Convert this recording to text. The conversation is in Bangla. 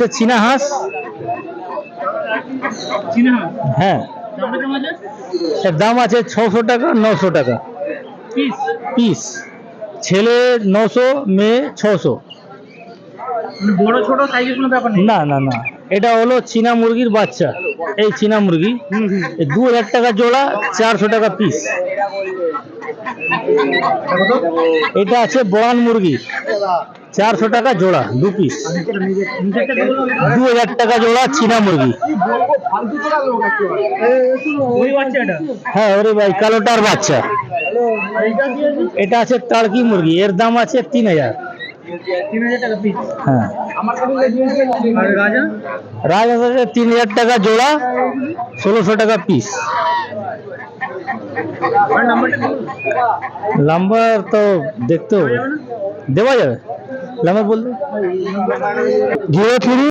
আছে চীনা হাঁস। হ্যাঁ, এর দাম আছে 600 টাকা 900 টাকা পিস। ছেলে 900, মেয়ে 600। বড় ছোট সাইজের কোনো ব্যাপার নেই। না না না, এটা হলো চীনা মুরগির বাচ্চা। এই চীনা মুরগি 2000 টাকা জোড়া, 400 টাকা পিস। এটা আছে বড়ান মুরগি, 400 টাকা জোড়া, 2 পিস। 2000 টাকা জোড়া চীনা মুরগি। হ্যাঁ, ওরে ভাই, কালোটার বাচ্চা। এটা আছে টার্কি মুরগি, এর দাম আছে 3000। 3000 টাকা পিস। হ্যাঁ, আর রাজা? রাজহাঁস আছে 3000 টাকা জোড়া, 1600 টাকা পিস। আর নাম্বারটা বলুন। নাম্বার তো দেখতে হবে, দেওয়া যাবে। নাম্বার বলতে 03